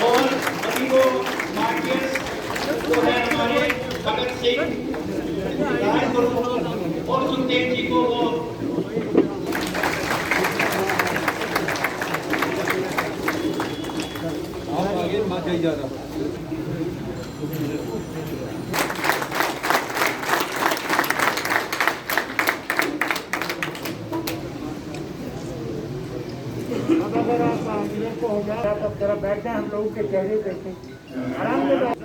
और अभी वो मार्टियर्स जो है हमारे भगत सिंह और सुखदेव जी को वो अगर आप आदमियों को हो जाए तब जरा बैठ जाए, हम लोगों के चेहरे देखें आराम से बैठ।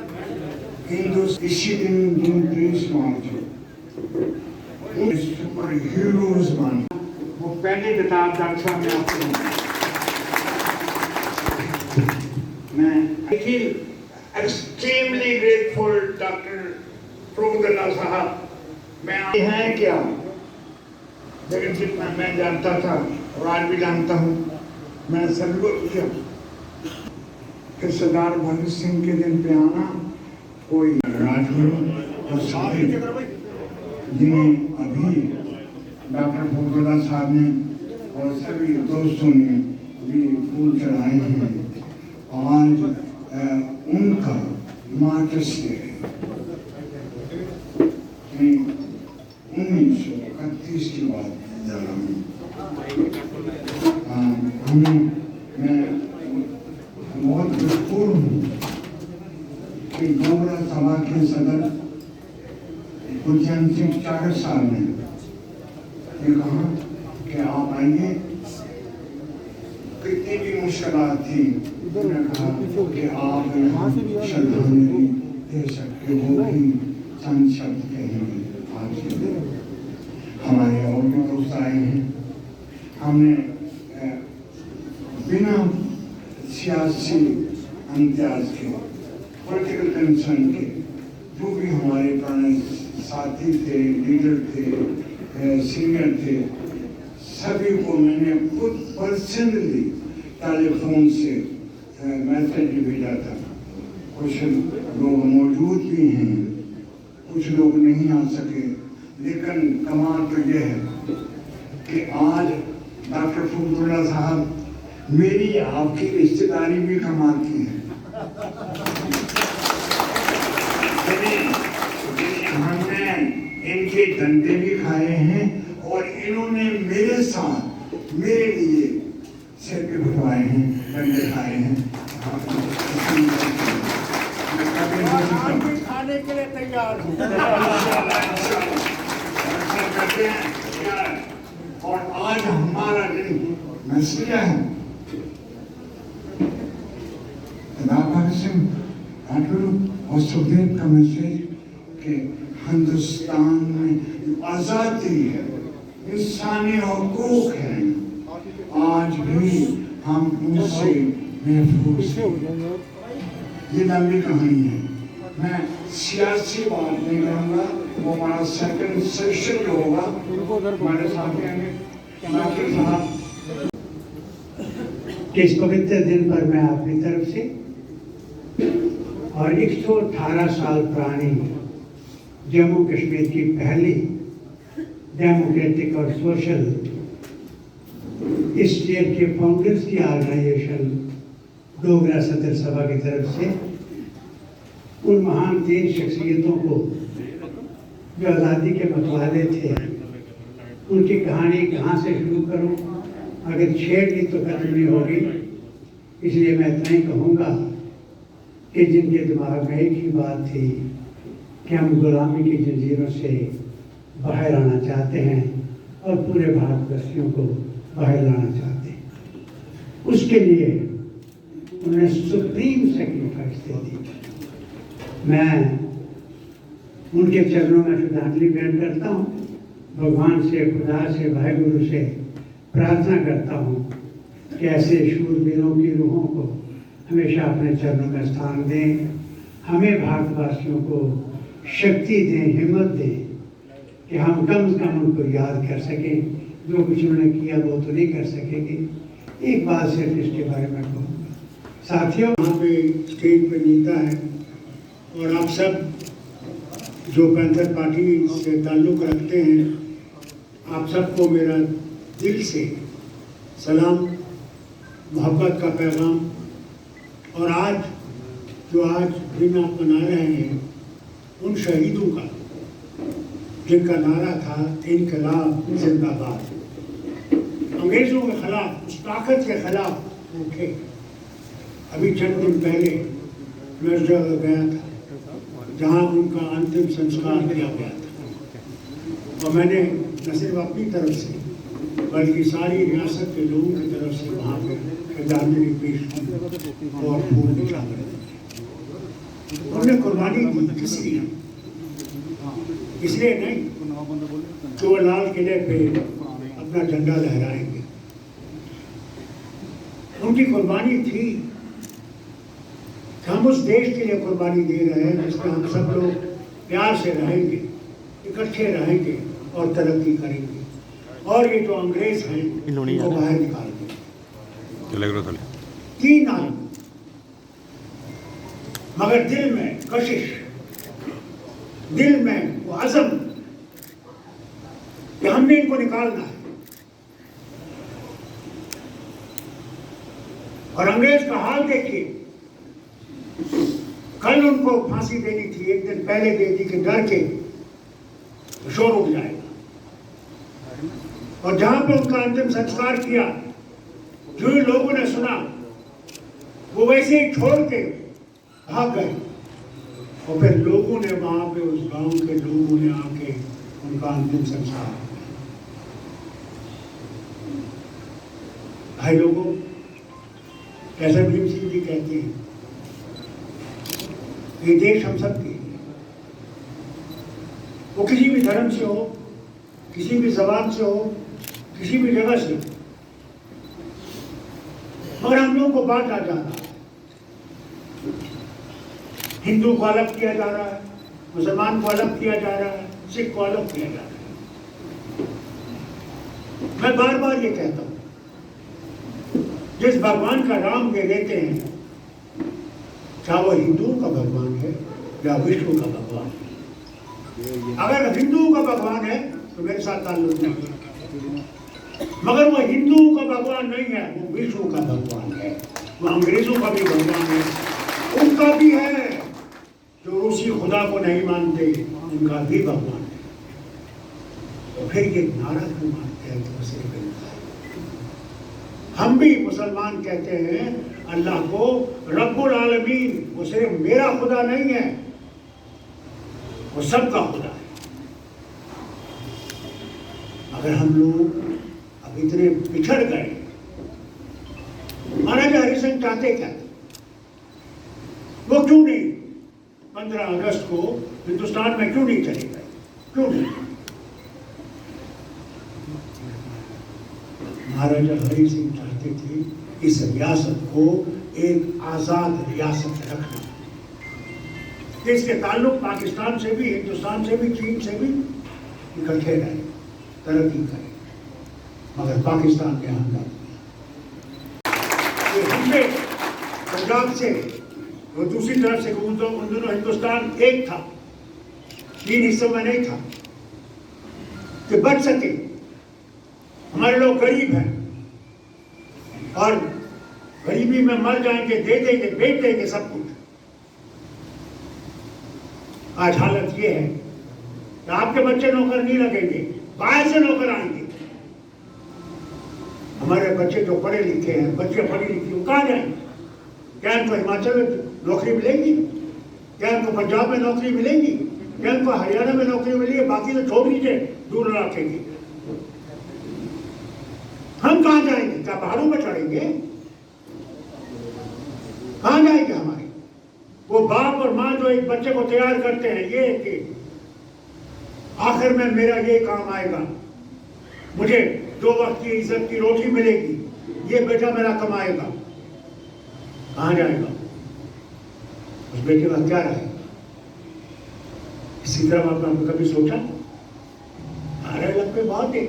इसी दिन प्लीज मानते सुपर हीरोज मान वो पहली किताब डॉक्टर साहब ने आपको मैं I feel extremely grateful doctor Prabhudalla साहब। मैं हैं क्या लेकिन जितना मैं जानता था और आज भी जानता हूँ, मैंने सभी को किया कि सरदार भगत सिंह के दिन पे आना कोई राजगुरु और साथी जिन्हें अभी डॉक्टर प्रभुदल्ला साहब ने और सभी दोस्तों ने भी फूल चढ़ाए हैं। आज उनका मार्टर्स डे है। 1931 की बात जा रहा हूँ। मैं बहुत मजबूर हूँ कि डोगरा सभा के सदर गुलचैन सिंह चागर साहब ने ये कहा कि आप आइए। कितनी भी मुश्किलात थी, उन्होंने कहा कि आप श्रद्धांजलि दे सकते हो ही चंद शब्द कहेंगे। आज हमारे और भी दोस्त आए हैं। हमने बिना सियासी इम्तियाज के पॉलिटिकल कंसर्न के जो भी हमारे पुराने साथी थे, लीडर थे, सीनियर थे, सभी को मैंने खुद पर्सनली टेलीफोन से मैसेज भेजा था। कुछ लोग मौजूद भी हैं, कुछ लोग नहीं आ सके, लेकिन कमाल तो यह है कि आज डॉक्टर प्रभुदल्ला साहब मेरी आपकी रिश्तेदारी भी कमाल की है। हमने इनके धंधे भी खाए हैं और इन्होंने मेरे साथ मेरे लिए सिर पे घुटवाए हैं, धंधे खाए हैं। खाने के लिए तैयार हूँ और आज हमारा दिन मैसेज है भगत सिंह और सुखदेव का मैसेज कि हिंदुस्तान में आजादी है, इंसानी हकूक है, आज भी हम उनसे महफूज हैं। ये लंबी कहानी है, मैं सियासी बात नहीं करूँगा, वो हमारा सेकंड सेशन जो होगा हमारे साथ आएंगे। इस पवित्र दिन पर मैं अपनी तरफ से और 118 साल पुरानी जम्मू कश्मीर की पहली डेमोक्रेटिक और सोशल स्टेट के फाउंडर्स की ऑर्गेनाइजेशन डोगरा सदर सभा की तरफ से उन महान 3 शख्सियतों को जो आज़ादी के मतवाले थे, उनकी कहानी कहाँ से शुरू करूँ, अगर छेड़ दी तो खत्म नहीं होगी। इसलिए मैं इतना ही कहूँगा कि जिनके दिमाग में एक ही बात थी कि हम गुलामी की जंजीरों से बाहर आना चाहते हैं और पूरे भारतवासियों को बाहर लाना चाहते हैं, उसके लिए उन्होंने सुप्रीम सेक्रीफाइस दे दी। मैं उनके चरणों में श्रद्धांजलि भेंट करता हूँ। भगवान से, खुदा से, वाहिगुरु से प्रार्थना करता हूँ कि ऐसे शूरवीरों की रूहों को हमेशा अपने चरणों में स्थान दें, हमें भारतवासियों को शक्ति दें, हिम्मत दें कि हम कम से कम उनको याद कर सकें। जो कुछ उन्होंने किया वो तो नहीं कर सकेंगे। एक बात सिर्फ इसके बारे में कहूँगा, साथियों, यहाँ पे स्टेज पे नेता है और आप सब जो पैंथर पार्टी से ताल्लुक़ रखते हैं, आप सबको मेरा दिल से सलाम, मोहब्बत का पैगाम। और आज दिन आप मना रहे हैं उन शहीदों का जिनका नारा था इनकलाब जिंदाबाद, अंग्रेजों के खिलाफ, उस ताकत के खिलाफ उठे। अभी चंद दिन पहले मैं उस जगह गया था जहाँ उनका अंतिम संस्कार किया गया था, और मैंने न सिर्फ अपनी तरफ से बल्कि सारी रियासत के लोगों की तरफ से वहाँ पर श्रद्धांजलि पेश की और फूल निकाले। उन्होंने कुर्बानी दी, किस लिए? इसलिए नहीं कि वो लाल किले पे अपना झंडा लहराएंगे। उनकी कुर्बानी थी कि हम उस देश के लिए कुर्बानी दे रहे हैं जिसमें हम सब लोग प्यार से रहेंगे, इकट्ठे रहेंगे और तरक्की करेंगे, और ये जो अंग्रेज हैं इनको बाहर निकाल देंगे। 3 आदमी, मगर दिल में कशिश, दिल में वो अज़म कि हमने इनको निकालना है। और अंग्रेज का हाल देखिए, कल उनको फांसी देनी थी, एक दिन पहले दे दी कि डर के तो शोर उठ जाएगा। और जहां पे उनका अंतिम संस्कार किया, जो लोगों ने सुना वो वैसे ही छोड़ के भाग गए। और फिर लोगों ने वहां पे, उस गांव के लोगों ने आके उनका अंतिम संस्कार किया। भाई लोगों, कैसे भीम सिंह जी कहते हैं, ये देश हम सब के, वो किसी भी धर्म से हो, किसी भी जबान से हो, किसी भी जगह से, मगर हम लोगों को बांटा जा रहा है। हिंदू को अलग किया जा रहा है, मुसलमान को अलग किया जा रहा है, सिख को अलग किया जा रहा है। मैं बार बार ये कहता हूं, जिस भगवान का नाम ये लेते हैं, चाहे वो हिंदुओं का भगवान है या विष्णु का भगवान है। अगर हिंदुओं का भगवान है तो मेरे साथ ताल्लुक नहीं है, मगर वो हिंदुओं का भगवान नहीं है, वो विष्णु का भगवान है, वो अंग्रेजों का भी भगवान है, उनका भी है। जो रूसी खुदा को नहीं मानते, उनका भी भगवान है। तो फिर ये नारा क्यों मानते हैं कि सिर्फ इनका है? हम भी मुसलमान कहते हैं अल्लाह को रब्बुल आलमीन, वो सिर्फ मेरा खुदा नहीं है, वो सबका खुदा है। अगर हम लोग अब इतने पिछड़ गए, महाराजा हरि सिंह चाहते क्या थे? वो क्यों नहीं 15 अगस्त को हिंदुस्तान में क्यों नहीं चले गए? क्यों नहीं? महाराजा हरि सिंह चाहते थे इस रियासत को एक आजाद रियासत रखना, इसके ताल्लुक पाकिस्तान से भी, हिंदुस्तान से भी, चीन से भी इकट्ठे रहे, तरक्की करें। मगर पाकिस्तान ने हमला किया, हमने पंजाब से और दूसरी तरफ से उन दोनों हिंदुस्तान एक था, 3 हिस्सों में नहीं था कि बच सके। हमारे लोग गरीब हैं और गरीबी में मर जाएंगे, दे देंगे, बेच देंगे सब कुछ। आज हालत ये है कि आपके बच्चे नौकर नहीं लगेंगे, बाहर से नौकर आएंगे। हमारे बच्चे जो पढ़े लिखे हैं, बच्चे पढ़ी लिखी, वो कहाँ जाएंगे? क्या इनको हिमाचल में नौकरी मिलेगी? क्या इनको पंजाब में नौकरी मिलेगी? क्या इनको हरियाणा में नौकरी मिलेगी? बाकी तो छोड़ दीजिए, दूर रखेंगे। हम कहाँ जाएंगे? क्या पहाड़ों में चढ़ेंगे? कहाँ जाएंगे हमारे? वो बाप और माँ जो एक बच्चे को तैयार करते हैं, ये कि आखिर में मेरा ये काम आएगा, मुझे 2 वक्त की इज्जत की रोटी मिलेगी, ये बेटा मेरा कमाएगा। कहाँ जाएगा? उस बेटे का क्या रहेगा? इसी तरह आपने कभी सोचा? हमारे लग पे बहुत है,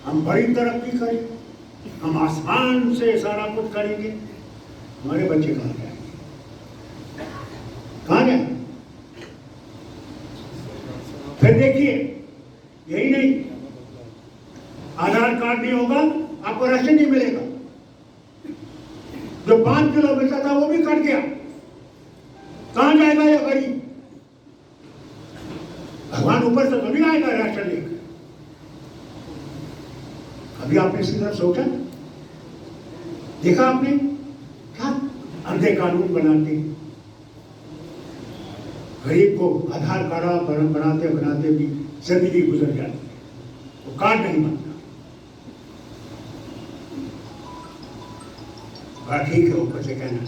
हम बड़ी तरक्की करें, हम आसमान से सारा कुछ करेंगे, हमारे बच्चे कहाँ जाएंगे? कहाँ जाएंगे? फिर देखिए, यही नहीं, आधार कार्ड नहीं होगा आपको राशन नहीं मिलेगा। जो 5 किलो मिलता था वो भी कट गया। कहां जाएगा ये गरीब? भगवान ऊपर से तो नहीं आएगा राशन लेकर। अभी आपने इसी तरफ सोचा, देखा आपने क्या अंधे कानून बनाते, गरीब को आधार कार्ड बनाते बनाते भी जिंदगी गुजर जाती है, वो कार्ड नहीं बनता। ठीक है, ऊपर से कहना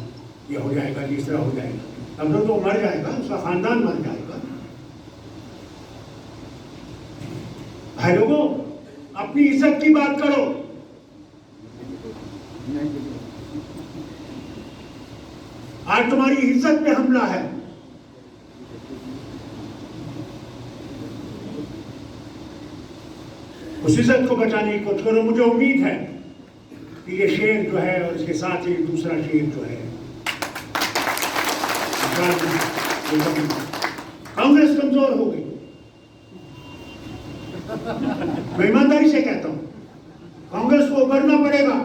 ये हो जाएगा, तीसरा हो जाएगा, अब तो मर जाएगा, उसका खानदान मर जाएगा। भाई लोगों, अपनी इज्जत की बात करो। आज तुम्हारी इज्जत पे हमला है। उस इज्जत को बचाने की कोशिश करो। मुझे उम्मीद है कि ये शेर जो है और इसके साथ ही दूसरा शेर जो है, कांग्रेस कमजोर हो गई। मैं ईमानदारी से कहता हूं, कांग्रेस को उभरना पड़ेगा,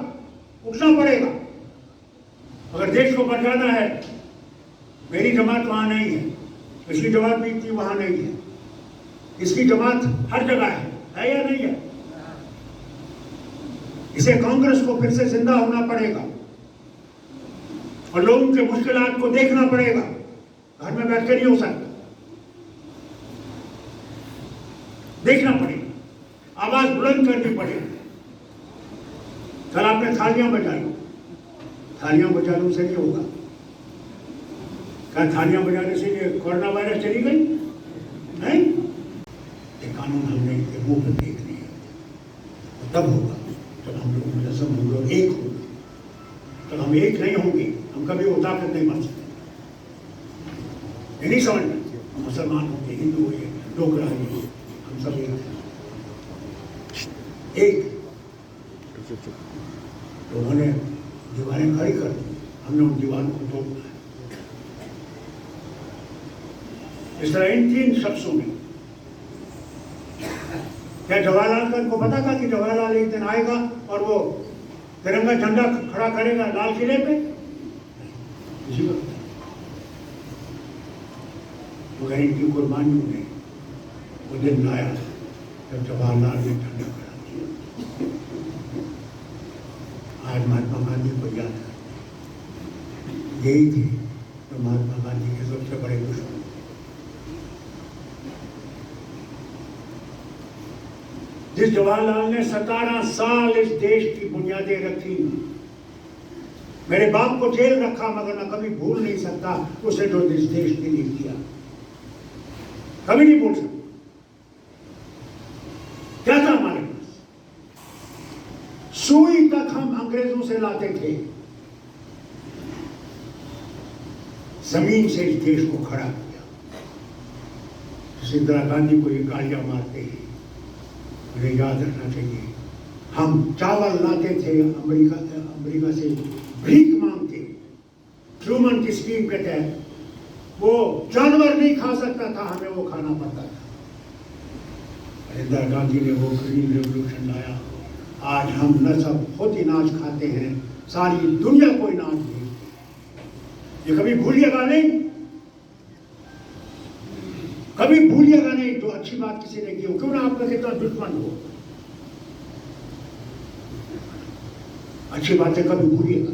उठना पड़ेगा। अगर देश को बचाना है, मेरी जमात वहां नहीं है, पिछली जमात भी थी वहां नहीं है, इसकी जमात हर जगह है या नहीं है? इसे कांग्रेस को फिर से जिंदा होना पड़ेगा और लोगों के मुश्किलात को देखना पड़ेगा। घर में बैठ कर नहीं हो सकता, देखना पड़ेगा, आवाज बुलंद करनी पड़ेगी। कल आपने थालियां बजाई, थालियां बजाने से नहीं होगा। क्या थालियां बजाने से ये कोरोना वायरस चली गई? नहीं, ये कानून हमने इनके मुंह पर देख लिया। तब होगा जब हम लोग मुजस्सम होंगे और एक होंगे। तब हम एक नहीं होंगे, हम कभी वो ताकत नहीं बन सकते। ये नहीं समझना, हम मुसलमान होंगे, हिंदू होंगे, डोगरा होंगे, हम सब एक। तो उन्होंने दीवारें खड़ी कर दी, हमने उन दीवारों को तोड़ना है। इस तरह इन 3 शख्सों में, क्या जवाहरलाल नेहरू को पता था कि जवाहरलाल एक दिन आएगा और वो तिरंगा झंडा खड़ा करेगा लाल किले पे? किसी को मगर इनकी कुर्बानियों ने वो दिन लाया जब जवाहरलाल ने झंडा खड़ा किया। आज महात्मा गांधी को याद कर, यही थे तो महात्मा गांधी के सबसे बड़े दुश्मन। जिस जवाहरलाल ने 17 साल इस देश की बुनियादें रखी, मेरे बाप को जेल रखा, मगर मैं कभी भूल नहीं सकता उसे जो इस देश के लिए किया, कभी नहीं भूल सकता। क्या था हमारे पास? सुई तक हम अंग्रेजों से लाते थे, जमीन से इस देश को खड़ा किया। इंदिरा गांधी को ये गालियां मारते हैं, मुझे याद रखना चाहिए, हम चावल लाते थे अमेरिका से, भीख मांगते। ट्रूमन की स्कीम के तहत वो जानवर नहीं खा सकता था, हमें वो खाना पड़ता था। इंदिरा गांधी ने वो ग्रीन रेवोल्यूशन लाया। आज हम न सब खुद अनाज खाते हैं, सारी दुनिया को अनाज भेजते हैं। ये कभी भूलिएगा नहीं, कभी भूलिएगा नहीं। जो अच्छी बात किसी ने की हो, क्यों ना आपका कितना दुश्मन हो, अच्छी बातें कभी भूलिएगा,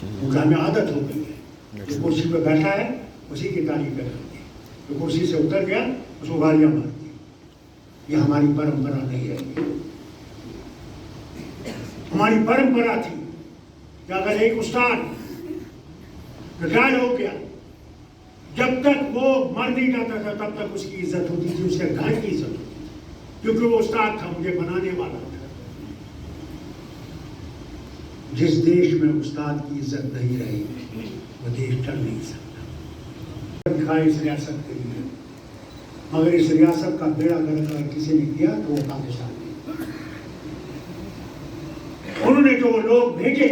क्योंकि हमें आदत हो गई है। जो कुर्सी पे बैठा है उसी की तारीफ करते हैं, जो कुर्सी से उतर गया उसको गालियां मारते हैं। ये हमारी परंपरा नहीं है। हमारी परंपरा थी कि अगर एक उस्ताद रिटायर हो गया, जब तक वो मर नहीं जाता था तब तक उसकी इज्जत होती थी, उसके घर की इज्जत होती थी, क्योंकि वो उस्ताद था, मुझे बनाने वाला था। जिस देश में उस्ताद की इज्जत नहीं रही, वो देश चल नहीं सकता। दिखाए इस रियासत के लिए, मगर इस रियासत का बेड़ा गर्क किसी ने किया तो वो पाकिस्तान ने। उन्होंने जो लोग भेजे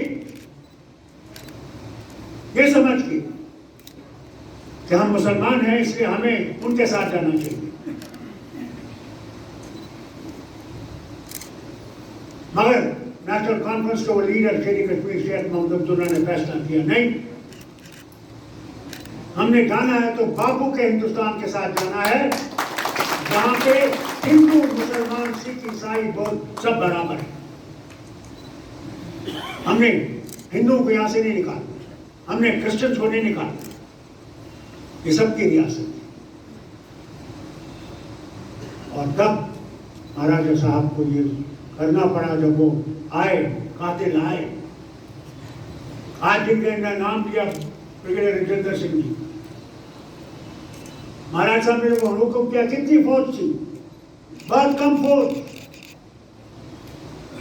ये समझ के कि हम मुसलमान हैं इसलिए हमें उनके साथ जाना चाहिए। मगर नेशनल कॉन्फ्रेंस के वो लीडर शेरी कश्मीर शेख मोहम्मद अब्दुल्ला ने फैसला किया, नहीं, हमने जाना है तो बापू के हिंदुस्तान के साथ जाना है, जहां पे हिंदू मुसलमान सिख ईसाई बौद्ध सब बराबर है। हमने हिंदुओं को यहां से नहीं निकाला, हमने क्रिश्चियंस को नहीं निकाला, ये सबकी रियासत है। और तब महाराजा साहब को ये करना पड़ा जब वो आए, कातिल आए। आज जिनका नाम लिया ब्रिगेडियर राजेंद्र सिंह जी, महाराज साहब ने वो हुक्म किया, कितनी फौज थी, बहुत कम फौज,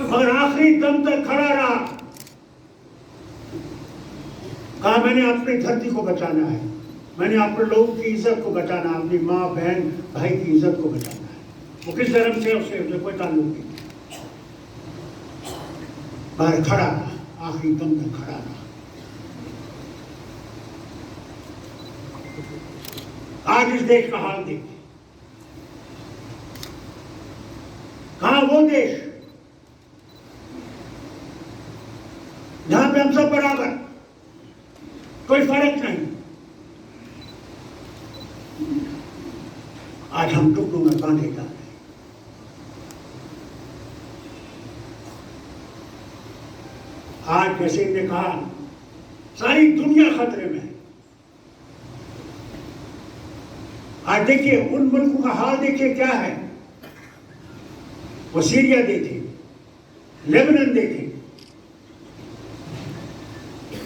मगर आखिरी दम तक खड़ा रहा। कहा मैंने अपनी धरती को बचाना है, मैंने अपने लोगों की इज्जत को बचाना, अपनी माँ बहन भाई की इज्जत को बचाना है। वो किस धर्म से उससे कोई ताल्लुक नहीं, बाहर खड़ा रहा, आखिरी दम तक खड़ा रहा। आज इस देश का हाल देखिए, कहां वो देश जहां पे हम सब बराबर, कोई फर्क नहीं। आज हम टुकड़ों में बांधे जा रहे हैं। आज जैसे ने कहा, सारी दुनिया खतरे में है। आज देखिए उन मुल्कों का हाल देखिए क्या है। वो सीरिया देखे, लेबनान देखे,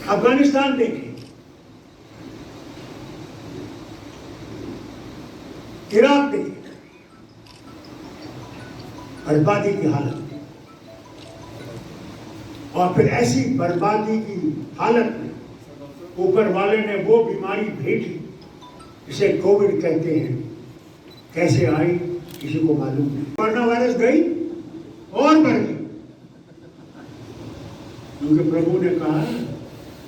अफगानिस्तान देखे, इराक देखे, बर्बादी की हालत। और फिर ऐसी बर्बादी की हालत में ऊपर वाले ने वो बीमारी भेजी जिसे कोविड कहते हैं। कैसे आई किसी को मालूम नहीं। कोरोना वायरस गई और बढ़ गई, क्योंकि प्रभु ने कहा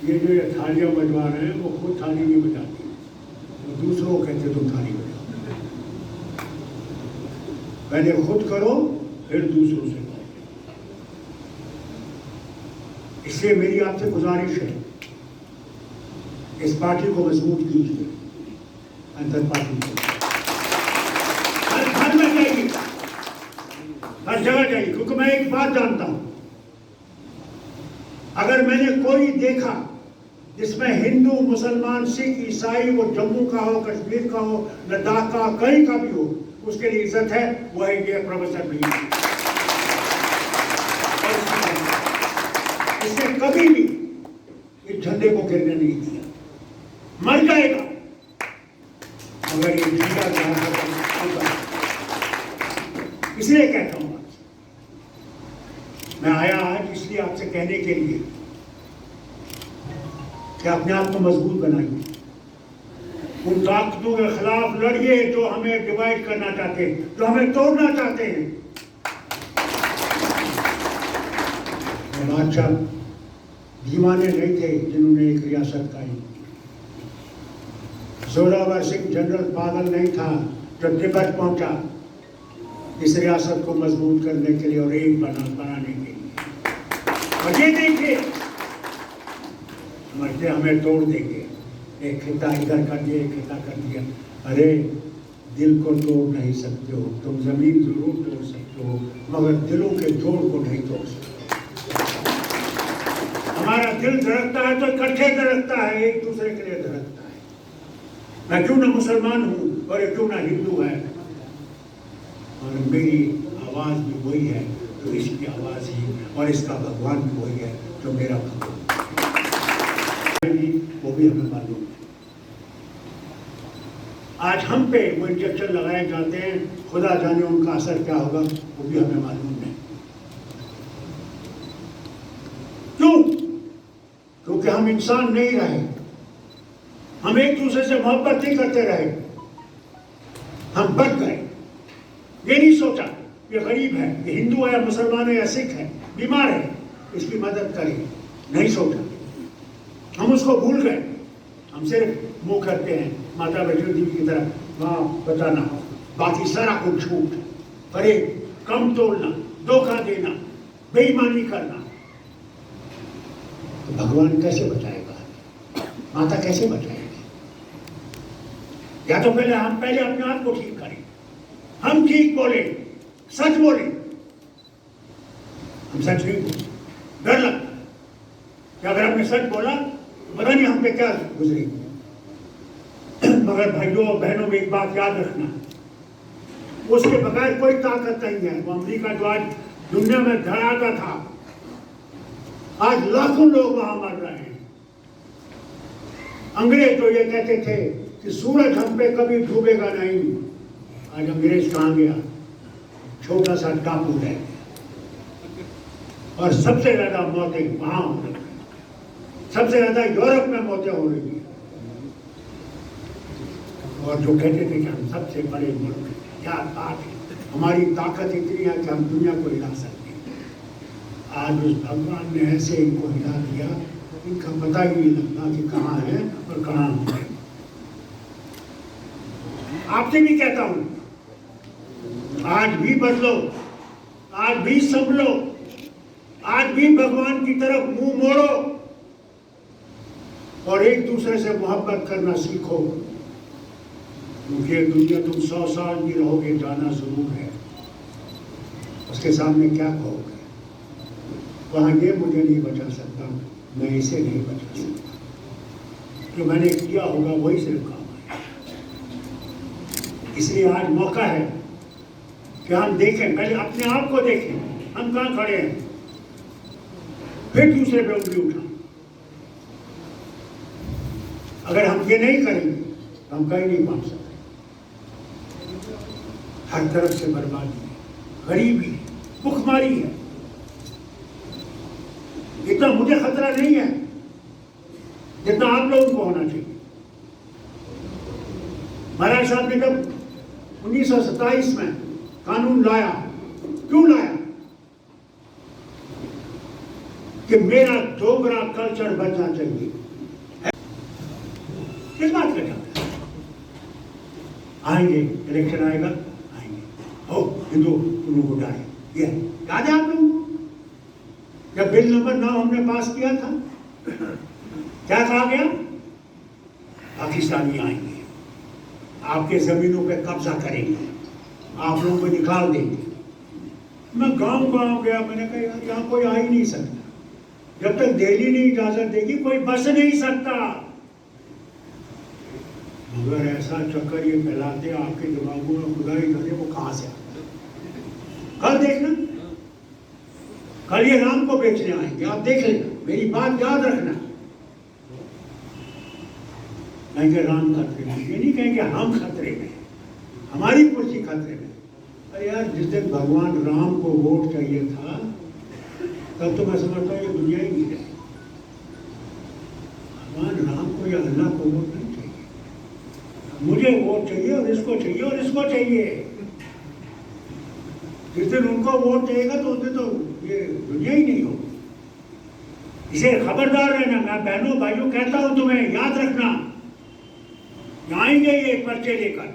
ये जो ये थालियां बजवा रहे हैं वो खुद थाली नहीं बजाती, वो दूसरों को कहते तुम थाली बजाओ। पहले खुद करो फिर दूसरों से करो। इसलिए मेरी आपसे गुजारिश है, इस पार्टी को मजबूत कीजिए, अंतर पार्टी को हर घर में जाइए, हर जगह जाइए। क्योंकि मैं एक बात जानता हूं, अगर मैंने कोई देखा जिसमें हिंदू मुसलमान सिख ईसाई, वो जम्मू का हो, कश्मीर का हो, लद्दाख का, कहीं का भी हो, उसके लिए इज्जत है, वो है ये प्रोफेसर भी। इसने कभी भी इस झंडे को गिरने नहीं दिया, मर जाएगा अगर ये झंडा होगा। इसलिए कहता हूं मैं आया आज इसलिए आपसे कहने के लिए कि अपने आप को मजबूत बनाइए, उन ताकतों के खिलाफ लड़िए जो हमें डिवाइड करना चाहते हैं, जो हमें तोड़ना चाहते हैं। बादशाह दीवाने नहीं थे जिन्होंने एक रियासत कायम की। जोरावर सिंह जनरल पागल नहीं था जब तिब्बत पहुंचा इस रियासत को मजबूत करने के लिए और एक बनाने के लिए। और ये देखिए समझते हमें तोड़ देंगे, एक खिता इधर कर दिया, एक खिता कर दिया। अरे दिल को तोड़ नहीं सकते हो तुम, जमीन जरूर तोड़ सकते हो मगर दिलों के जोड़ को नहीं तोड़ सकते। हमारा दिल धड़कता है तो इकट्ठे धड़कता है, एक दूसरे के लिए धड़कता है। मैं क्यों ना मुसलमान हूं और क्यों ना हिंदू है, और मेरी आवाज भी वही है तो इसकी आवाज ही, और इसका भगवान भी वही है जो मेरा भगवान, वो भी हमें मालूम है। आज हम पे वो इंजेक्शन लगाए जाते हैं, खुदा जाने उनका असर क्या होगा, वो भी हमें मालूम नहीं। क्यों? क्योंकि हम इंसान नहीं रहे, हम एक दूसरे से मोहब्बत नहीं करते रहे, हम बच गए। ये नहीं सोचा ये गरीब है, ये हिंदू है या मुसलमान है या सिख है, बीमार है, इसकी मदद करें, नहीं सोचा। हम उसको भूल गए, हम सिर्फ मुंह करते हैं माता वैष्णो देवी की तरह वहाँ बताना, बाकी सारा कुछ झूठ, फरेब, कम तोड़ना, धोखा देना, बेईमानी करना। तो भगवान कैसे बचाएगा? माता कैसे बचाएगी? या तो पहले अपने आप को ठीक करें, हम ठीक बोले, सच बोले। हम सच नहीं बोले, डर लगता कि अगर हमने सच बोला पता नहीं हम पे क्या गुजरेगी। मगर भाइयों और बहनों में एक बात याद रखना, उसके बगैर कोई ताकत नहीं है। वो अमेरिका जो आज दुनिया में धड़ाका था, आज लाखों लोग वहां मर रहे हैं। अंग्रेज तो ये कहते थे कि सूरज हम पे कभी डूबेगा नहीं, आज अंग्रेज कहाँ गया? छोटा सा टापू रह गया। और सबसे ज्यादा मौतें वहां हो रही है, सबसे ज्यादा यूरोप में मौतें हो रही है। और जो कहते थे कि हम सबसे बड़े मुल्क हैं, क्या बात है, हमारी ताकत इतनी है कि हम दुनिया को हिला सकते हैं। आज उस भगवान ने ऐसे इनको हिला दिया, इनका पता ही नहीं लगता कि कहाँ है और कहाँ है। आपसे भी कहता हूं, आज भी बदलो, आज भी संभलो, आज भी भगवान की तरफ मुंह मोड़ो और एक दूसरे से मोहब्बत करना सीखो। क्योंकि दुनिया तुम 100 साल भी रहोगे, जाना जरूर है। उसके सामने क्या कहोगे? वहां ये मुझे नहीं बचा सकता, मैं इसे नहीं बचा सकता। जो मैंने किया होगा वही सिर्फ काम है। इसलिए आज मौका है कि हम देखें, पहले अपने आप को देखें, हम कहाँ खड़े हैं, फिर दूसरे पे उंगली उठाएं। अगर हम ये नहीं करेंगे तो हम कहीं नहीं पहुंच सकते। हर तरफ से बर्बादी है, गरीबी है, भुखमरी है। इतना मुझे खतरा नहीं है जितना आप लोगों को होना चाहिए। महाराज साहब ने जब 1927 में कानून लाया, क्यों लाया? कि मेरा डोगरा कल्चर बचना चाहिए। किस बात का डर? आएंगे, इलेक्शन आएगा, आएंगे, हो हिंदू को डाले। ये याद है आप लोगों को? जब बिल नंबर 9 हमने पास किया था, क्या कहा गया? पाकिस्तानी आएंगे, आपके जमीनों पे कब्जा करेंगे, आप लोगों को निकाल देंगे। मैं गांव गया, मैंने कहा यार यहाँ कोई आ ही नहीं सकता, जब तक दिल्ली नहीं इजाजत देगी कोई बस नहीं सकता। मगर ऐसा चक्कर ये फैलाते आपके दिमागों में, खुदा ही जाने वो कहां से आता। कल देखना, कल ये राम को बेचने आएंगे, आप देख लेना, मेरी बात याद रखना। कहेंगे राम खतरे में, ये नहीं कहेंगे हम खतरे में, हमारी कुर्सी खतरे में। अरे यार, जिस दिन भगवान राम को वोट चाहिए था तब तो मैं समझता हूँ ये दुनिया ही नहीं रही। भगवान राम को या अल्लाह को वोट नहीं चाहिए, मुझे वोट चाहिए और इसको चाहिए और इसको चाहिए। जिस दिन उनको वोट चाहिएगा तो उस दिन तो ये दुनिया ही नहीं होगी। इसे खबरदार रहना, मैं बहनों भाइयों कहता हूं तुम्हें, याद रखना। आएंगे ये पर्चे लेकर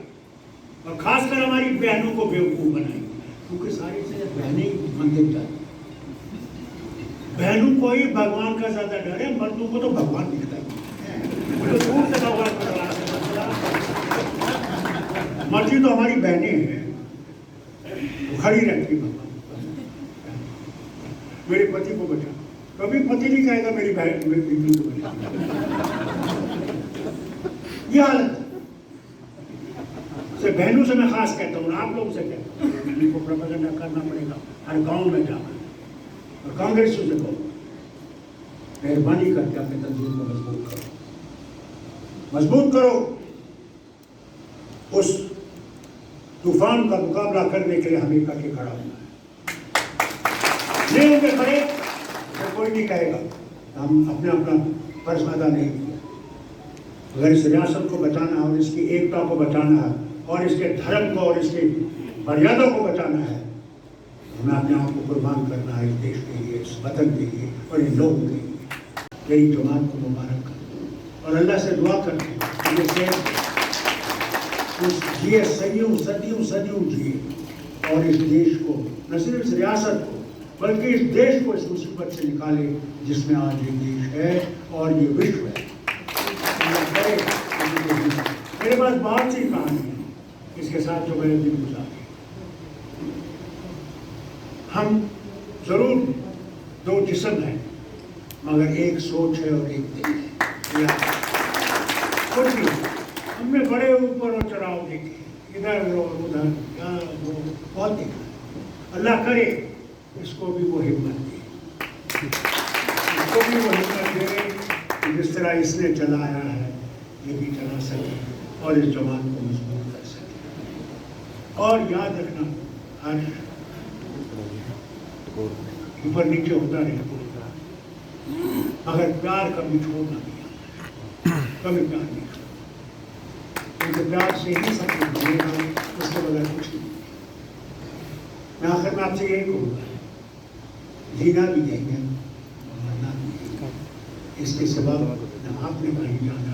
और खासकर हमारी बहनों को बेवकूफ बनाएंगे, क्योंकि सारी से बहनें ही मंदिर जाती। बहनों को ही भगवान का ज्यादा डर है, मर्दों को तो भगवान दिखता है। तो दूर से भगवान को डरा सकता। मर्जी तो हमारी बहनें हैं, खड़ी रहती भगवान। मेरे पति को बचा, कभी पति नहीं कहेगा मेरी बहन मेरी बीवी को बचा। ये हालत से बहनों से मैं खास कहता हूँ, आप लोगों से कहता हूँ, इनको प्रोपेगेंडा करना पड़ेगा हर गांव में जाकर। और कांग्रेसियों से कहो, मेहरबानी करके अपने तंजीम को मजबूत करो, मजबूत करो। उस तूफान का मुकाबला करने के लिए हमें इकट्ठे खड़ा होना है। नहीं होंगे खड़े तो कोई नहीं कहेगा हम अपना फर्ज अदा नहीं किया। अगर इस रियासत को बचाना है और इसकी एकता को बचाना है और इसके धर्म को और इसकी मर्यादा को बचाना है, हमें अपने आप को कुर्बान करना है इस देश के लिए, इस वतन के लिए और इन लोगों के लिए। मेरी जमात को मुबारक कर और अल्लाह से दुआ करते हैं उस जिए सदियों सदियों सदियों जिए और इस देश को न सिर्फ इस रियासत को बल्कि इस देश को इस मुसीबत से निकाले जिसमें आज ये देश है और ये विश्व है। मेरे पास बहुत सी कहानी है इसके साथ जो मैंने दिन गुजारे। हम जरूर दो जिस्म हैं मगर एक सोच है और एक दिल है। कुछ भी हमने बड़े ऊपर और चढ़ाव देखे इधर और उधर यहाँ वो बहुत देखा। अल्लाह करे इसको भी वो हिम्मत दे, इसको भी वो हिम्मत दे कि जिस तरह इसने चलाया है ये भी चला सके और इस जमात को मजबूत कर सके। और याद रखना हर ऊपर नीचे होता रहता मगर प्यार कभी छोड़ना नहीं, कभी प्यार नहीं छोड़ना, क्योंकि प्यार से ही सब कुछ मिलेगा, उसके बगैर कुछ नहीं। मैं आखिर में आपसे यही कहूँगा, जीना भी यही है, मरना भी यही है। इसके सिवा न आपने कहीं जाना